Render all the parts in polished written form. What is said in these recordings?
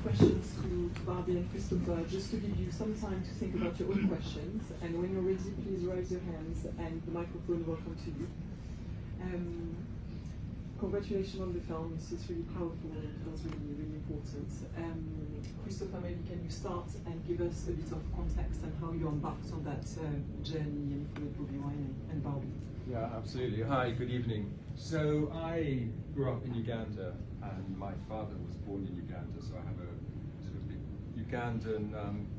questions to Barbie and Christopher, just to give you some time to think about your own questions. And when you're ready, please raise your hands and the microphone will come to you. Congratulations on the film. It's really powerful and it feels really, really important. Christopher, maybe can you start and give us a bit of context and how you embarked on that journey in Bamwewunya and Barbie? Yeah, absolutely. Hi, good evening. So I grew up in Uganda and my father was born in Uganda, so I have a sort of big Ugandan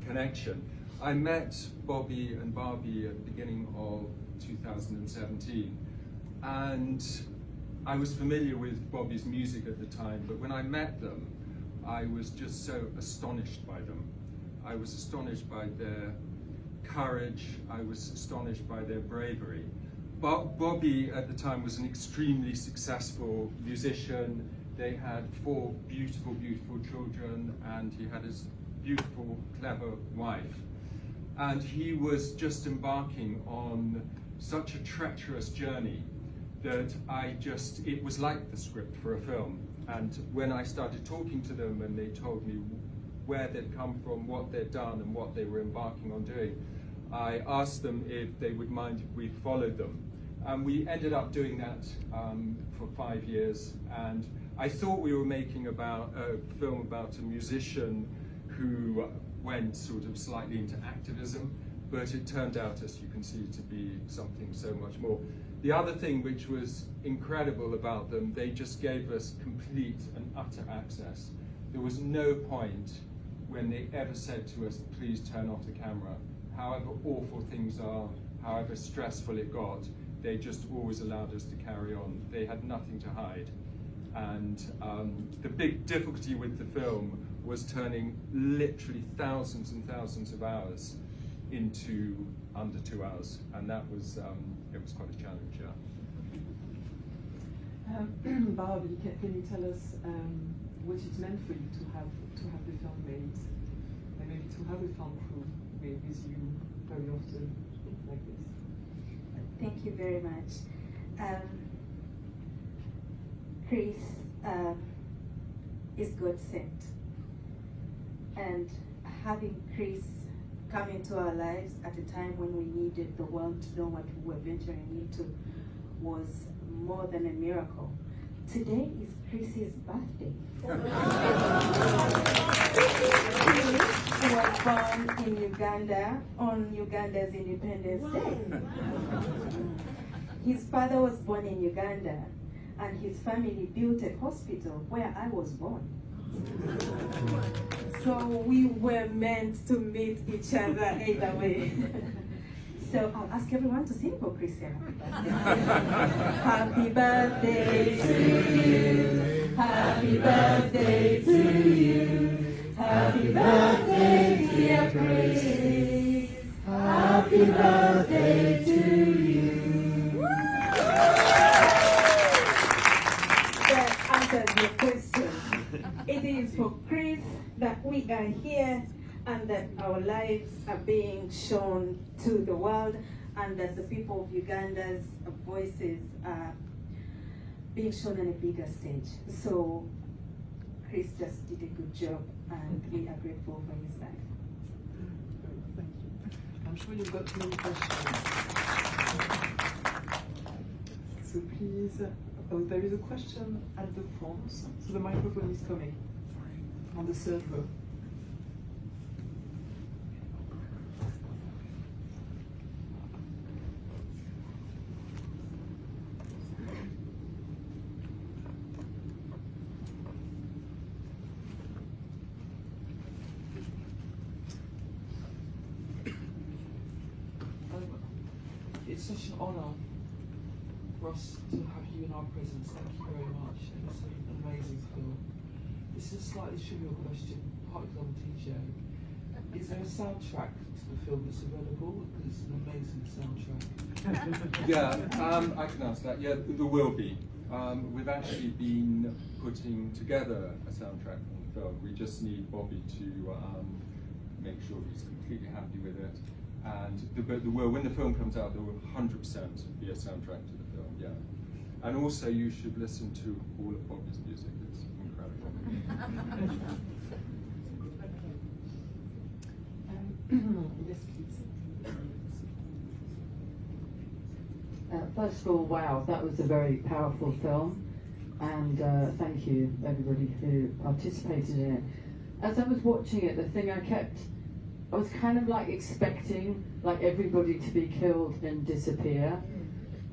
connection. I met Bobby and Barbie at the beginning of 2017, and I was familiar with Bobby's music at the time, but when I met them, I was just so astonished by them. I was astonished by their courage, I was astonished by their bravery. Bobby at the time was an extremely successful musician. They had 4 beautiful, beautiful children, and he had his beautiful, clever wife. And he was just embarking on such a treacherous journey that it was like the script for a film. And when I started talking to them and they told me where they'd come from, what they'd done and what they were embarking on doing, I asked them if they would mind if we followed them. And we ended up doing that for 5 years. And I thought we were making a film about a musician who went sort of slightly into activism, but it turned out, as you can see, to be something so much more. The other thing which was incredible about them, they just gave us complete and utter access. There was no point when they ever said to us, please turn off the camera. However awful things are, however stressful it got, they just always allowed us to carry on. They had nothing to hide. And the big difficulty with the film was turning literally thousands and thousands of hours into under 2 hours, and that was it was quite a challenge. Yeah. Barbie, can you tell us what it meant for you to have the film made, and maybe to have a film crew made with you very often like this? Thank you very much. Chris is God sent, and having Chris come into our lives at a time when we needed the world to know what we were venturing into was more than a miracle. Today is Chris's birthday. He was born in Uganda on Uganda's Independence Day. His father was born in Uganda, and his family built a hospital where I was born. So we were meant to meet each other either way. So I'll ask everyone to sing for Chris. Happy birthday to you. Happy birthday to you. Happy birthday, dear Chris. Happy birthday to you. That answers your question. It is for Chris that we are here, and that our lives are being shown to the world, and that the people of Uganda's voices are being shown on a bigger stage. So Chris just did a good job, and we are grateful for his life. Thank you. I'm sure you've got many questions. So please, there is a question at the front, so the microphone is coming on the third row. It's such an honor for us to have you in our presence. Thank you very much. And it's an amazing film. This is a slightly trivial question, partly because I'm a DJ. Is there a soundtrack to the film that's available? Because it's an amazing soundtrack. Yeah, I can answer that. Yeah, there will be. We've actually been putting together a soundtrack for the film. We just need Bobby to make sure he's completely happy with it. And when the film comes out, there will 100% be a soundtrack to the film, yeah. And also, you should listen to all of Bobby's music. It's incredible. Yes, please. First of all, wow, that was a very powerful film, and thank you everybody who participated in it. As I was watching it, the thing I was kind of like expecting like everybody to be killed and disappear,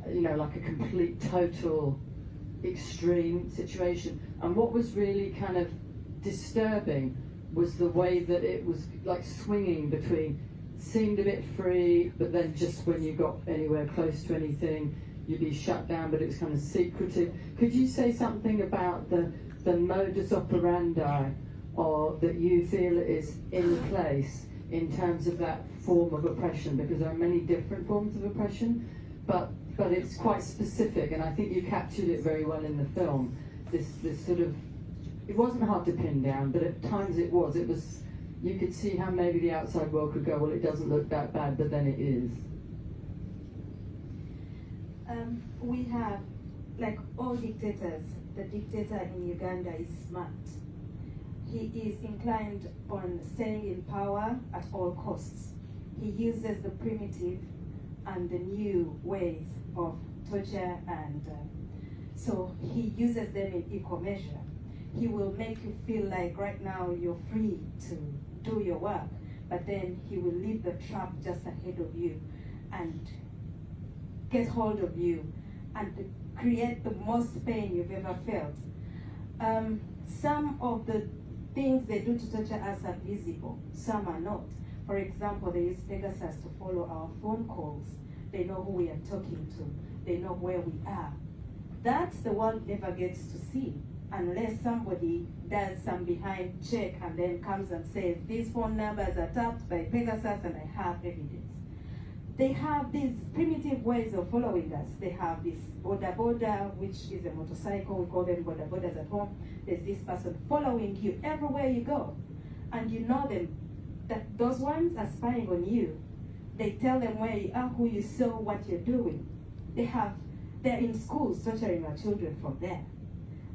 you know, like a complete, total, extreme situation. And what was really kind of disturbing was the way that it was like swinging between, seemed a bit free, but then just when you got anywhere close to anything, you'd be shut down, but it was kind of secretive. Could you say something about the modus operandi, or that you feel is in place in terms of that form of oppression? Because there are many different forms of oppression, but it's quite specific, and I think you captured it very well in the film. This sort of, it wasn't hard to pin down, but at times it was. You could see how maybe the outside world could go, well, it doesn't look that bad, but then it is. We have, like all dictators, the dictator in Uganda is smart. He is inclined on staying in power at all costs. He uses the primitive and the new ways of torture, and so he uses them in equal measure. He will make you feel like right now you're free to do your work, but then he will leave the trap just ahead of you and get hold of you and create the most pain you've ever felt. Some of the things they do to torture us are visible, some are not. For example, they use Pegasus to follow our phone calls. They know who we are talking to. They know where we are. That the world never gets to see unless somebody does some behind check and then comes and says, these phone numbers are tapped by Pegasus and I have evidence. They have these primitive ways of following us. They have this boda, which is a motorcycle. We call them bodas at home. There's this person following you everywhere you go. And you know them, that those ones are spying on you. They tell them where you are, who you saw, what you're doing. They're in schools torturing our children from there.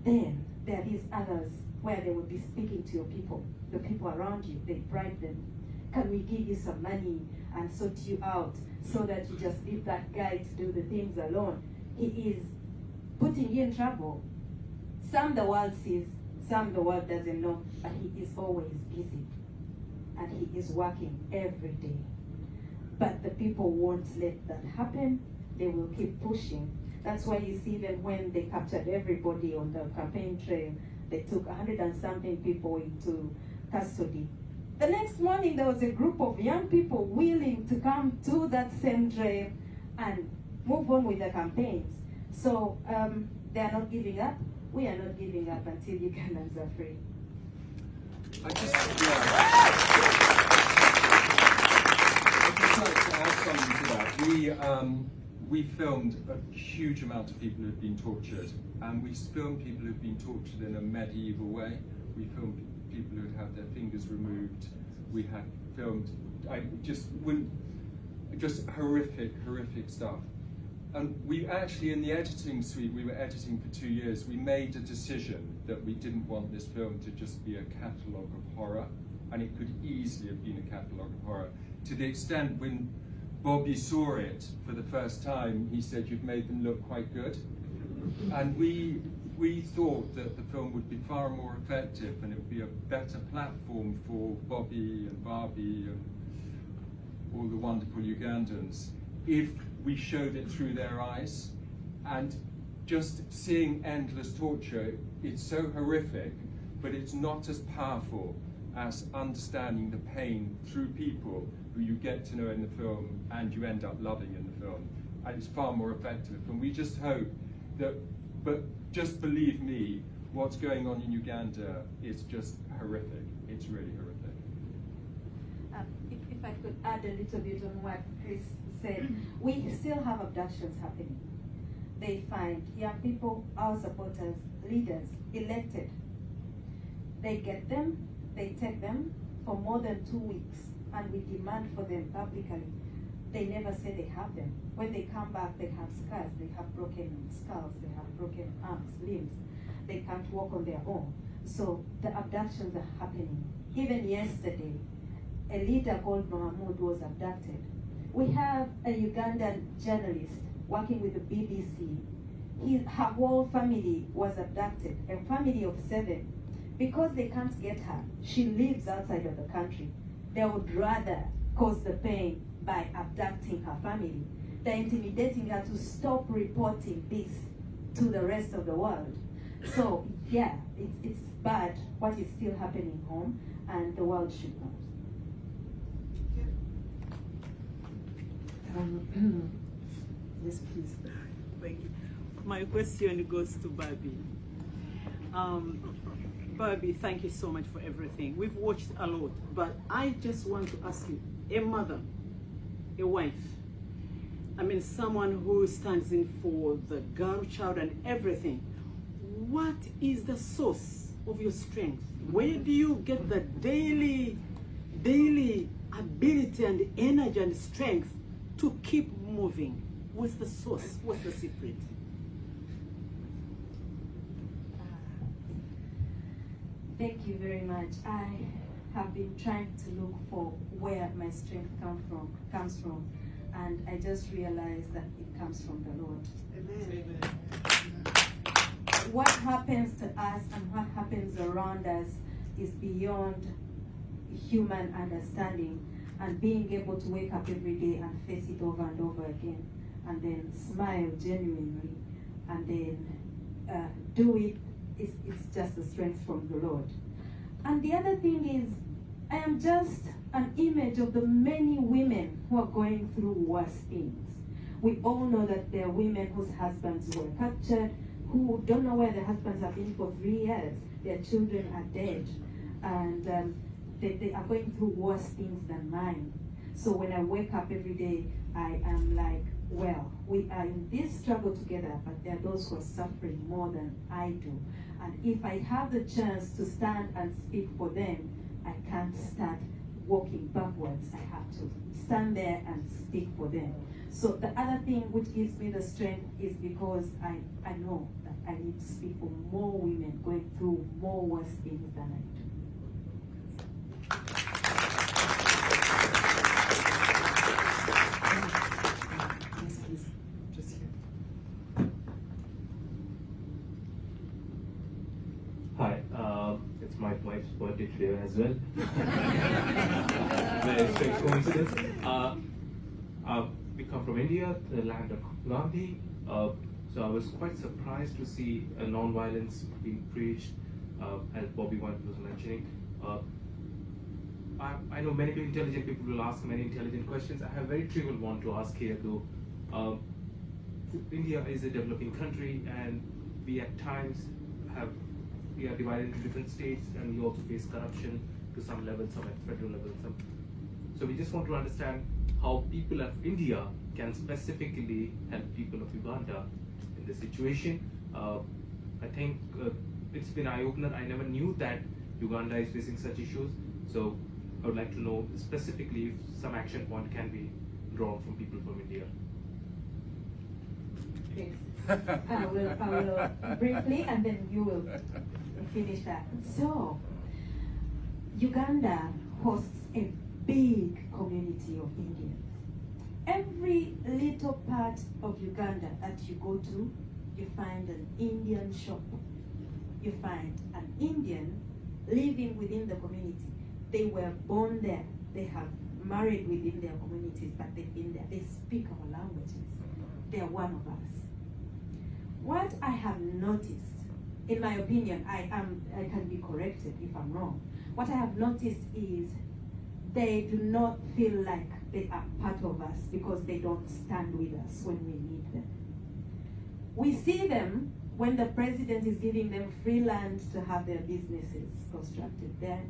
Then there are these others where they will be speaking to your people, the people around you. They bribe them. Can we give you some money and sort you out so that you just leave that guy to do the things alone? He is putting you in trouble. Some the world sees, some the world doesn't know, but he is always busy. And he is working every day. But the people won't let that happen. They will keep pushing. That's why you see them when they captured everybody on the campaign trail. They took 100 and something people into custody. The next morning, there was a group of young people willing to come to that same trail and move on with the campaigns. So they are not giving up. We are not giving up until Ugandans are free. I'd just like to add something to that. We filmed a huge amount of people who've been tortured, and we filmed people who've been tortured in a medieval way. We filmed people who had their fingers removed. We had filmed just horrific stuff. And we actually, in the editing suite, we were editing for 2 years. We made a decision that we didn't want this film to just be a catalogue of horror, and it could easily have been a catalogue of horror, to the extent when Bobby saw it for the first time, he said, "You've made them look quite good." And we thought that the film would be far more effective and it would be a better platform for Bobby and Barbie and all the wonderful Ugandans if we showed it through their eyes. And just seeing endless torture, it's so horrific, but it's not as powerful as understanding the pain through people who you get to know in the film and you end up loving in the film. And it's far more effective. And we just hope that, but just believe me, what's going on in Uganda is just horrific. It's really horrific. If I could add a little bit on what Chris said, we still have abductions happening. They find young people, our supporters, leaders, elected. They get them, they take them for more than 2 weeks, and we demand for them publicly. They never say they have them. When they come back, they have scars, they have broken skulls, they have broken arms, limbs. They can't walk on their own. So the abductions are happening. Even yesterday, a leader called Mahmoud was abducted. We have a Ugandan journalist working with the BBC. Her whole family was abducted, a family of 7. Because they can't get her, she lives outside of the country. They would rather cause the pain by abducting her family. They're intimidating her to stop reporting this to the rest of the world. So yeah, it's bad what is still happening home, and the world should know. Yes, please. Thank you. My question goes to Barbie. Barbie, thank you so much for everything. We've watched a lot, but I just want to ask you, a mother, a wife, I mean someone who stands in for the girl child and everything, what is the source of your strength? Where do you get the daily ability and energy and strength to keep moving? What's the source? What's the secret? Thank you very much. I have been trying to look for where my strength comes from, and I just realized that it comes from the Lord. Amen. What happens to us and what happens around us is beyond human understanding, and being able to wake up every day and face it over and over again, and then smile genuinely, and then do it, it's just a strength from the Lord. And the other thing is, I am just an image of the many women who are going through worse things. We all know that there are women whose husbands were captured, who don't know where their husbands have been for 3 years. Their children are dead, and they are going through worse things than mine. So when I wake up every day, I am like, well, we are in this struggle together, but there are those who are suffering more than I do. And if I have the chance to stand and speak for them, I can't start walking backwards. I have to stand there and speak for them. So the other thing which gives me the strength is because I know that I need to speak for more women going through more worse things than I do. Yes, please. Just here. Hi, it's my wife's birthday today as well. Very strange coincidence. We come from India, the land of Gandhi. So I was quite surprised to see non-violence being preached, as Bobby was mentioning. I know many intelligent people will ask many intelligent questions. I have a very trivial one to ask here though. India is a developing country, and we at times we are divided into different states, and we also face corruption to some level, some at federal level, some. So we just want to understand how people of India can specifically help people of Uganda in this situation. I think it's been eye-opener. I never knew that Uganda is facing such issues. So I would like to know specifically if some action point can be drawn from people from India. Please. I will briefly, and then you will finish that. So, Uganda hosts a big community of Indians. Every little part of Uganda that you go to, you find an Indian shop. You find an Indian living within the community. They were born there. They have married within their communities, but they've been there. They speak our languages. They are one of us. What I have noticed, in my opinion, I can be corrected if I'm wrong. What I have noticed is they do not feel like they are part of us because they don't stand with us when we need them. We see them when the president is giving them free land to have their businesses constructed there.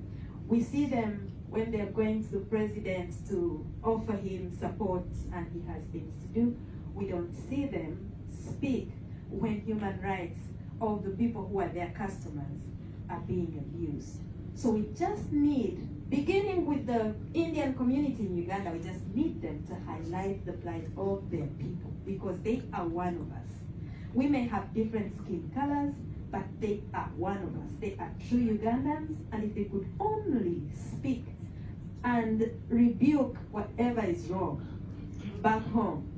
We see them when they're going to the president to offer him support and he has things to do. We don't see them speak when human rights of the people who are their customers are being abused. So we just need, beginning with the Indian community in Uganda, we just need them to highlight the plight of their people because they are one of us. We may have different skin colors, but they are one of us. They are true Ugandans, and if they could only speak and rebuke whatever is wrong back home,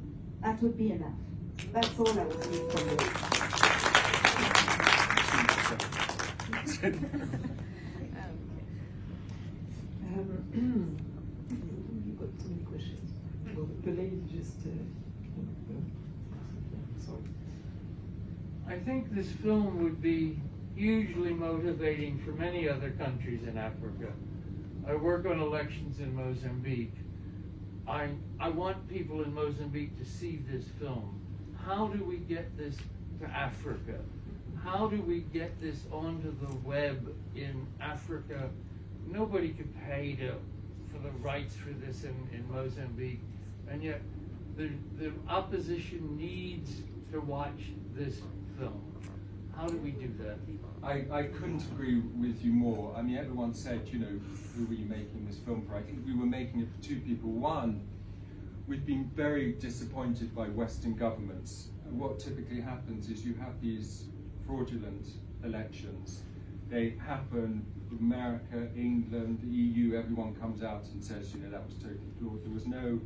that would be enough. That's all I would need from you. You've got so many questions. Well, the lady just. Sorry. I think this film would be hugely motivating for many other countries in Africa. I work on elections in Mozambique. I want people in Mozambique to see this film. How do we get this to Africa? How do we get this onto the web in Africa? Nobody could pay for the rights for this in Mozambique, and yet the opposition needs to watch this film. How do we do that? I couldn't agree with you more. I mean, everyone said, you know, who were you making this film for? I think we were making it for two people. One, we've been very disappointed by Western governments. And what typically happens is you have these fraudulent elections. They happen in America, England, the EU, everyone comes out and says, you know, that was totally flawed. There was no,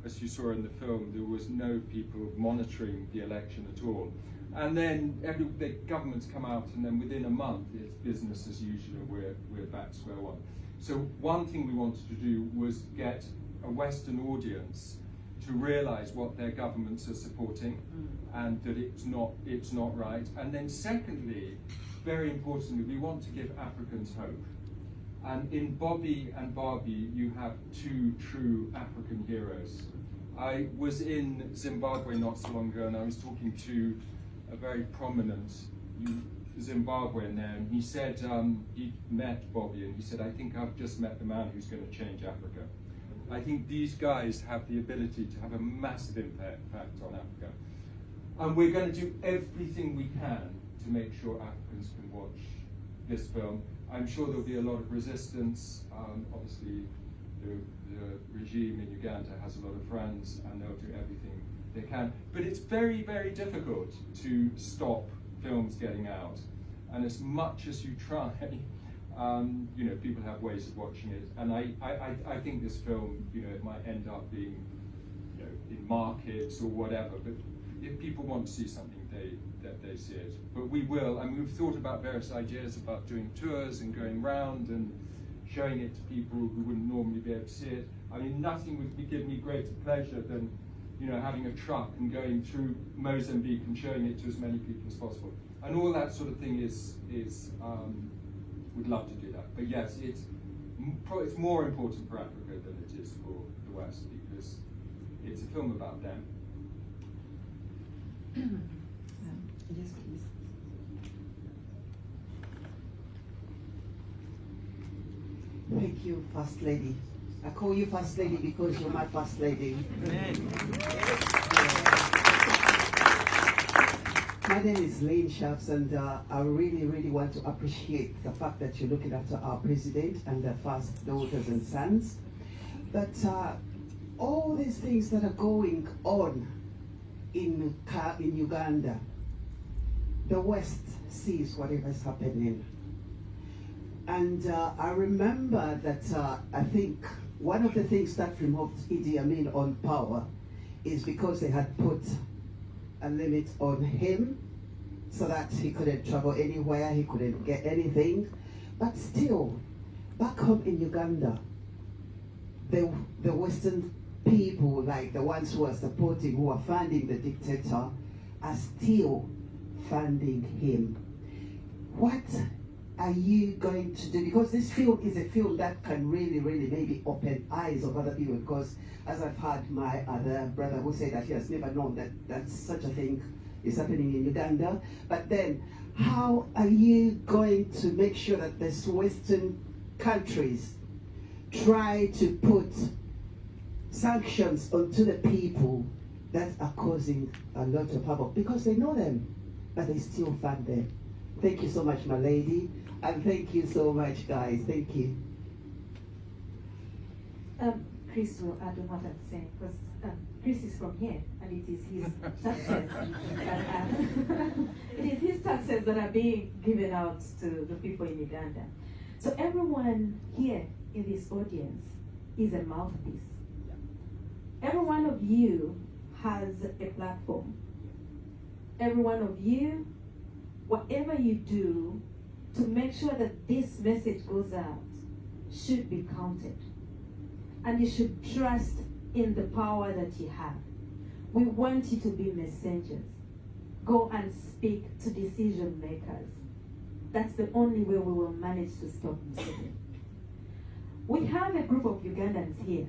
as you saw in the film, there was no people monitoring the election at all. And then the governments come out, and then within a month, it's business as usual. We're back to square one. So one thing we wanted to do was get a Western audience to realise what their governments are supporting, and that it's not right. And then secondly, very importantly, we want to give Africans hope. And in Bobby and Barbie, you have two true African heroes. I was in Zimbabwe not so long ago, and I was talking to a very prominent Zimbabwean there, and he said he met Bobby, and he said, I think I've just met the man who's going to change Africa. I think these guys have the ability to have a massive impact on Africa. And we're going to do everything we can to make sure Africans can watch this film. I'm sure there'll be a lot of resistance. Obviously, the regime in Uganda has a lot of friends, and they'll do everything they can. But it's very, very difficult to stop films getting out. And as much as you try, you know, people have ways of watching it. And I think this film, you know, it might end up being, you know, in markets or whatever. But if people want to see something, they see it. But we will. I mean, we've thought about various ideas about doing tours and going round and showing it to people who wouldn't normally be able to see it. I mean, nothing would give me greater pleasure than, you know, having a truck and going through Mozambique and showing it to as many people as possible. And all that sort of thing is would love to do that. But yes, it's more important for Africa than it is for the West, because it's a film about them. Yes, please. Thank you, First Lady. I call you First Lady because you're my First Lady. My name is Lane Sharps, and I really, really want to appreciate the fact that you're looking after our president and their first daughters and sons. But all these things that are going on in Uganda, the West sees whatever is happening. And I remember that I think one of the things that removed Idi Amin on power is because they had put a limit on him so that he couldn't travel anywhere, he couldn't get anything. But still, back home in Uganda, the Western people, like the ones who are supporting, who are funding the dictator, are still funding him. What are you going to do? Because this film is a film that can really, really maybe open eyes of other people, because as I've heard my other brother who said that he has never known that such a thing is happening in Uganda. But then, how are you going to make sure that these Western countries try to put sanctions onto the people that are causing a lot of havoc? Because they know them, but they still fund them. Thank you so much, my lady, and thank you so much, guys. Thank you. Chris will add on what I'm saying, because Chris is from here, and it is his taxes. It is his taxes that are being given out to the people in Uganda. So everyone here in this audience is a mouthpiece. Every one of you has a platform. Every one of you, whatever you do to make sure that this message goes out should be counted. And you should trust in the power that you have. We want you to be messengers. Go and speak to decision makers. That's the only way we will manage to stop Museveni. We have a group of Ugandans here.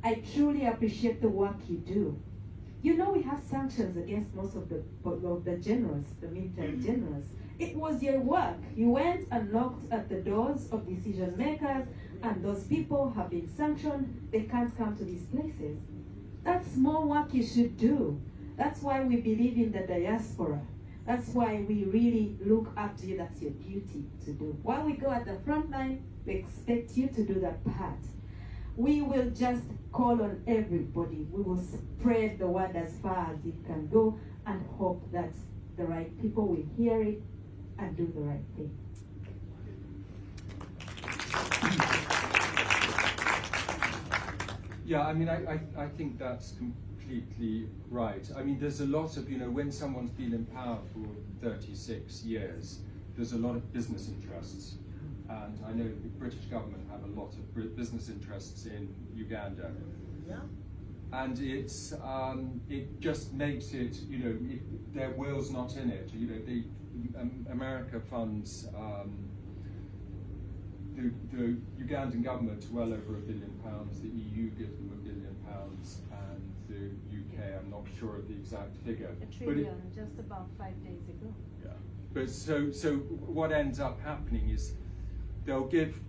I truly appreciate the work you do. You know we have sanctions against most of the generals, the military generals. It was your work. You went and knocked at the doors of decision makers, and those people have been sanctioned. They can't come to these places. That's more work you should do. That's why we believe in the diaspora. That's why we really look up to you. That's your duty to do. While we go at the front line, we expect you to do that part. We will just call on everybody. We will spread the word as far as it can go and hope that the right people will hear it and do the right thing. Yeah, I mean, I think that's completely right. I mean, there's a lot of, when someone's been in power for 36 years, there's a lot of business interests. And I know the British government have a lot of business interests in Uganda. Yeah. And it's, it just makes it, their will's not in it. America funds the Ugandan government well over £1 billion. The EU gives them £1 billion, and the UK, I'm not sure of the exact figure. $1 trillion just about 5 days ago. Yeah. But so what ends up happening is they'll give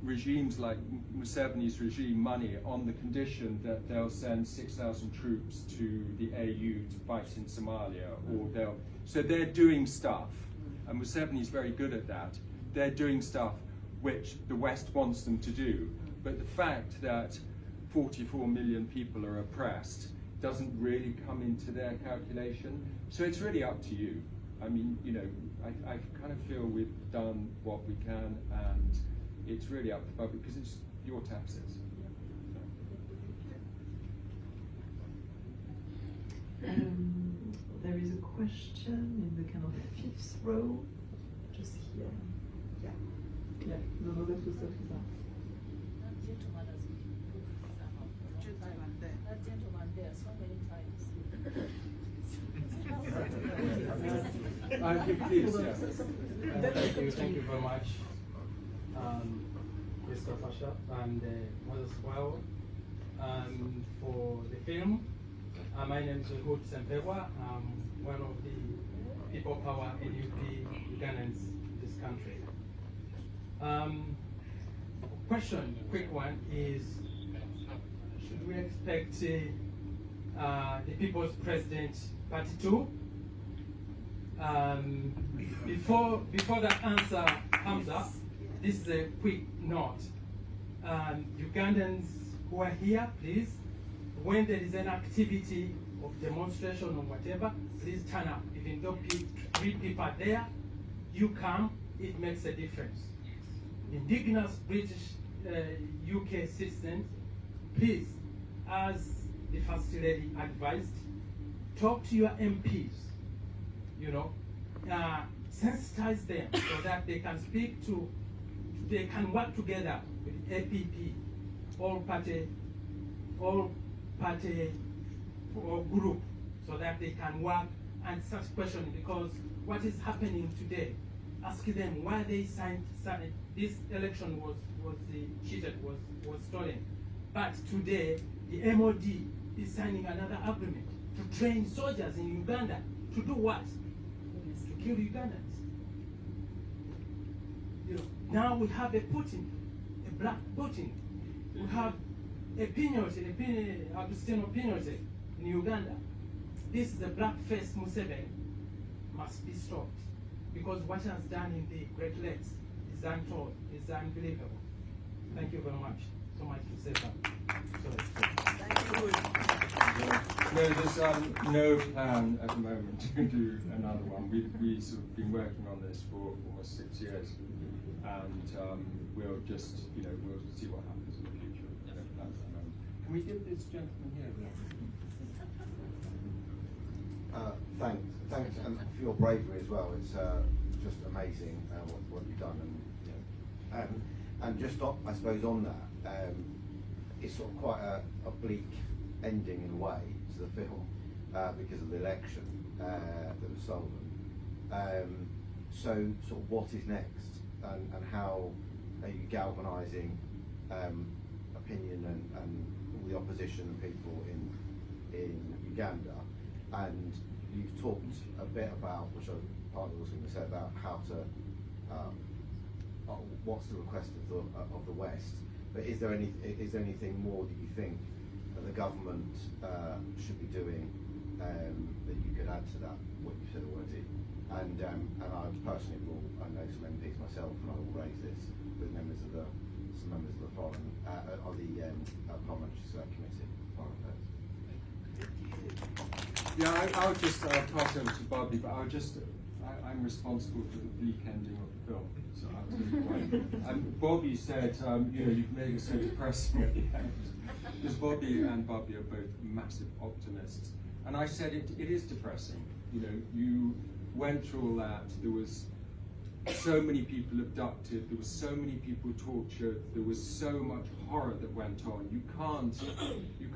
regimes like Museveni's regime money on the condition that they'll send 6,000 troops to the AU to fight in Somalia, or so they're doing stuff, and Museveni's very good at that. They're doing stuff which the West wants them to do, but the fact that 44 million people are oppressed doesn't really come into their calculation. So it's really up to you. I mean, I kind of feel we've done what we can, and it's really up to the public because it's your taxes. There is a question in the kind of 5th row, just here. Yeah. Yeah. No, that was that. That gentleman has that gentleman there so many times. Please, yeah. Thank you very much, Mr. Fasha and Moses Wow, for the film. My name is Hood Sempewa. I'm one of the people power NUP Ugandans in this country. Question, quick one, is should we expect the People's President Party 2? Before that answer comes up, this is a quick note. Ugandans who are here, please, when there is an activity of demonstration or whatever, please turn up. Even though 3 people are there, you come, it makes a difference. Indigenous British UK citizens, please, as the First Lady advised, talk to your MPs, sensitize them so that they can they can work together with APP, all party or group, so that they can work and such questions, because what is happening today, ask them why they signed this election was cheated, was stolen. But today, the MOD is signing another agreement to train soldiers in Uganda to do what? To kill Ugandans. Now we have a Putin, a black Putin. We have a Pinochet, Agustino Pinochet in Uganda. This is the black-faced Museveni, must be stopped, because what he has done in the Great Lakes is untold, is unbelievable. Thank you very much. So much to say that. No, there's no plan at the moment to do another one. We've sort of been working on this for almost 6 years, and we'll just, we'll see what happens in the future. Can we give this gentleman here? Thanks, and for your bravery as well. It's just amazing what you've done, and just I suppose on that, it's sort of quite a bleak ending in a way to the film because of the election that was stolen. So sort of what is next, and how are you galvanising opinion and all the opposition and people in Uganda? And you've talked a bit about, which I partly was going to say, about how to what's the request of the West. But is there anything more that you think that the government should be doing that you could add to that, what you said already? And I personally I know some MPs myself, and I will raise this with some members of the foreign parliamentary select committee, foreign affairs. Yeah, I'll pass over to Barbie, but I'm responsible for the bleak ending of the film, so I'll tell you why. Bobby said, you've made it so depressing at the end, because Bobby and Barbie are both massive optimists, and I said it is depressing. You went through all that. There was so many people abducted. There was so many people tortured. There was so much horror that went on. You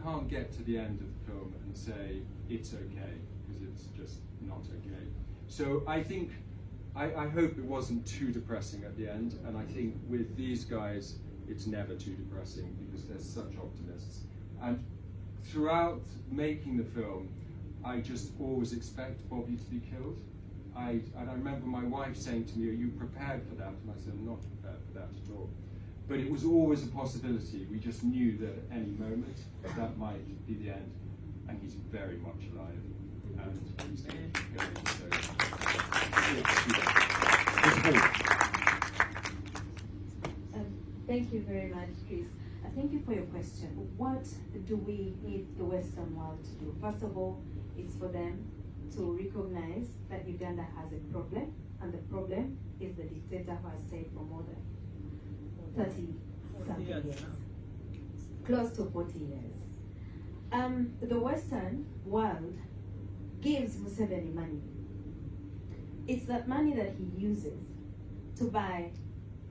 can't get to the end of the film and say it's okay, because it's just not okay. So I think, I hope it wasn't too depressing at the end, and I think with these guys, it's never too depressing because they're such optimists. And throughout making the film, I just always expect Bobby to be killed. And I remember my wife saying to me, "Are you prepared for that?" And I said, "I'm not prepared for that at all." But it was always a possibility. We just knew that at any moment that might be the end. And he's very much alive, and he's going to keep going. So, thank you very much, Chris. Thank you for your question. What do we need the Western world to do? First of all, it's for them to recognize that Uganda has a problem, and the problem is the dictator who has stayed for more than 30-something years, close to 40 years. The Western world gives Museveni money. It's that money that he uses to buy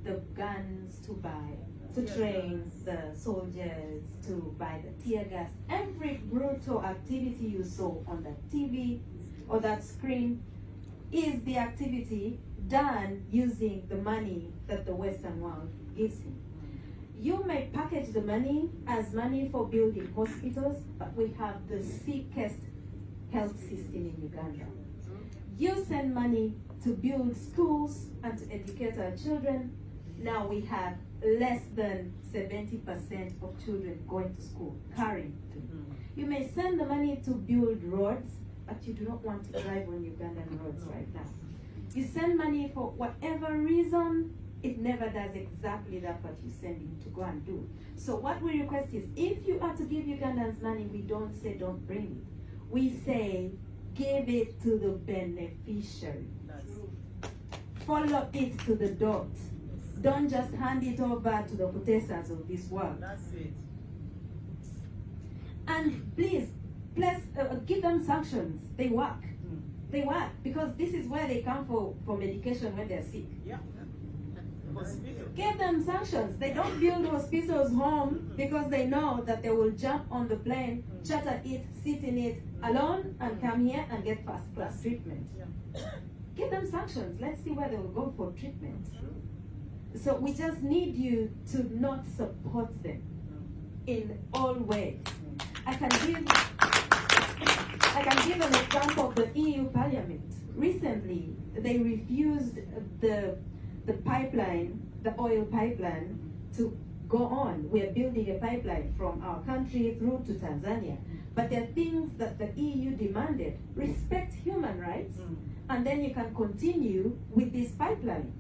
the guns, to train the soldiers, to buy the tear gas. Every brutal activity you saw on that TV or that screen is the activity done using the money that the Western world gives him. You may package the money as money for building hospitals, but we have the sickest health system in Uganda. You send money to build schools and to educate our children. Now we have less than 70% of children going to school, currently. You may send the money to build roads, but you do not want to drive on Ugandan roads right now. You send money for whatever reason, it never does exactly that what you send him to go and do. So what we request is, if you are to give Ugandans money, we don't say don't bring it. We say give it to the beneficiary. Follow it to the dot. Don't just hand it over to the Kutesas of this world. That's it. And please give them sanctions. They work. They work because this is where they come for medication when they're sick. Yeah. Hospital. Give them sanctions. They don't build hospitals home because they know that they will jump on the plane, charter it, sit in it alone, and come here and get first-class treatment. Yeah. Give them sanctions. Let's see where they will go for treatment. So we just need you to not support them in all ways. I can give an example of the EU Parliament. Recently, they refused the pipeline, the oil pipeline, to go on. We are building a pipeline from our country through to Tanzania. But there are things that the EU demanded. Respect human rights, and then you can continue with this pipeline.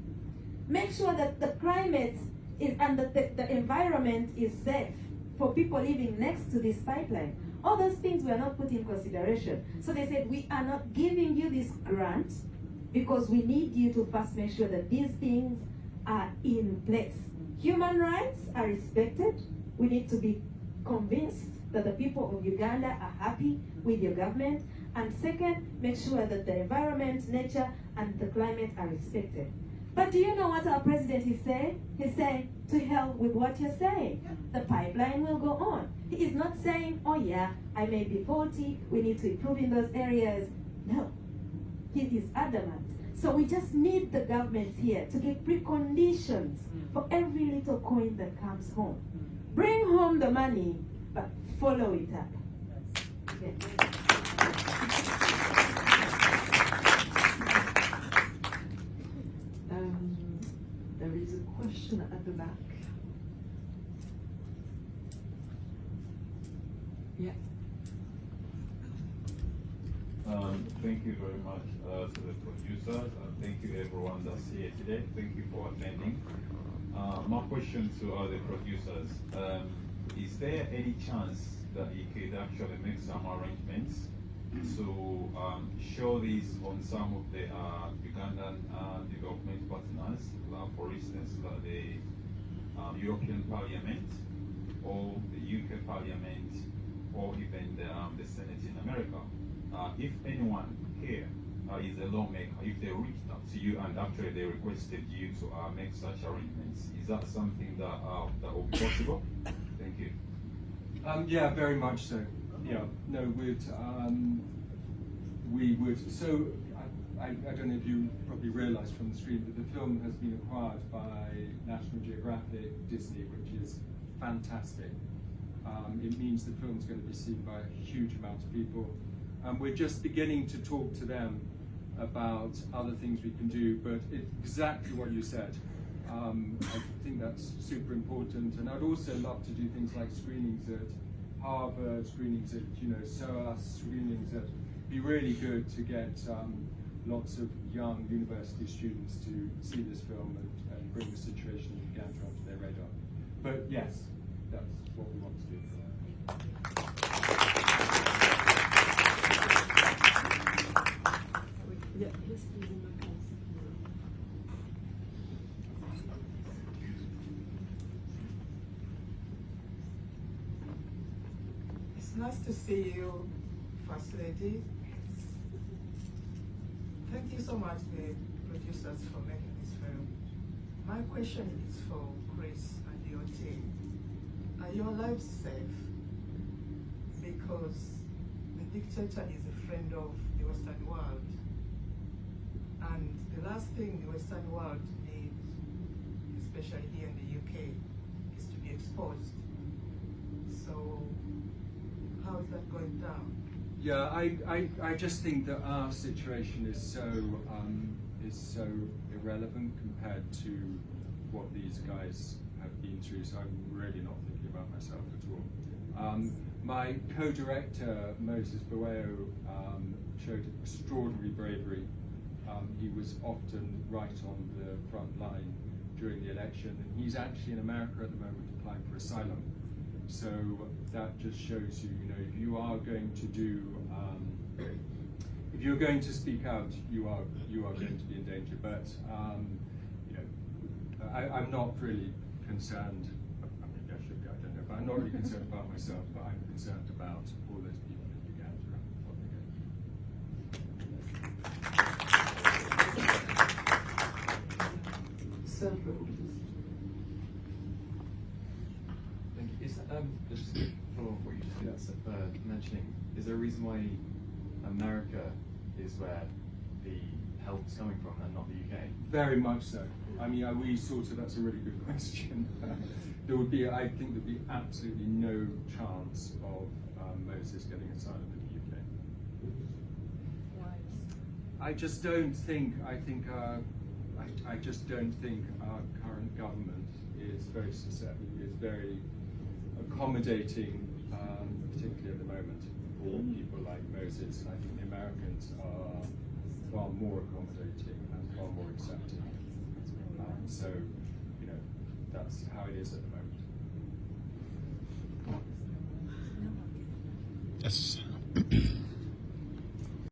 Make sure that the climate is, and that the environment is safe for people living next to this pipeline. All those things were not put in consideration. So they said, we are not giving you this grant because we need you to first make sure that these things are in place. Human rights are respected. We need to be convinced that the people of Uganda are happy with your government, and second, make sure that the environment, nature, and the climate are respected. But do you know what our president is saying? He's saying, to hell with what you're saying. The pipeline will go on. He is not saying, oh yeah, I may be faulty, we need to improve in those areas. No, he is adamant. So we just need the government here to give preconditions for every little coin that comes home. Bring home the money, but follow it up. Yeah. There is a question at the back. Yeah. Thank you very much to the producers, and thank you everyone that's here today. Thank you for attending. My question to all the producers, is there any chance that you could actually make some arrangements to show this on some of the Ugandan development partners, for instance, the European Parliament or the UK Parliament or even the Senate in America? If anyone here is a lawmaker, if they reached out to you and actually they requested you to make such arrangements, is that something that will be possible? Thank you. Yeah, very much so. Yeah, no, we would. So I don't know if you probably realised from the stream that the film has been acquired by National Geographic Disney, which is fantastic. It means the film's going to be seen by a huge amount of people. And we're just beginning to talk to them about other things we can do, but it's exactly what you said. I think that's super important, and I'd also love to do things like screenings at Harvard, screenings at SOAS, screenings at. It'd be really good to get lots of young university students to see this film and bring the situation in Uganda onto their radar. But yes, that's what we want to do. Yeah, yes, please, in the front. It's nice to see you, First Lady. Thank you so much, the producers, for making this film. My question is for Chris and your team. Are your lives safe? Because the dictator is a friend of the Western world. And the last thing the Western world needs, especially here in the UK, is to be exposed. So how is that going down? Yeah, I just think that our situation is so irrelevant compared to what these guys have been through. So I'm really not thinking about myself at all. My co-director Moses Bamwewunya showed extraordinary bravery. He was often right on the front line during the election, and he's actually in America at the moment applying for asylum. So that just shows you, if you are going to do, if you're going to speak out, you are going to be in danger. But I'm not really concerned. I mean, I should be. I don't know, but I'm not really concerned about myself. But I'm concerned about all those people in Uganda and what they're going Sir, please. Thank you. Just to follow on what you just mentioning, is there a reason why America is where the help's coming from and not the UK? Very much so. I mean, that's a really good question. I think there'd be absolutely no chance of Moses getting asylum in the UK. Why? I just don't think our current government is very accommodating, particularly at the moment, for people like Moses. And I think the Americans are far more accommodating and far more accepting. So, that's how it is at the moment. Yes.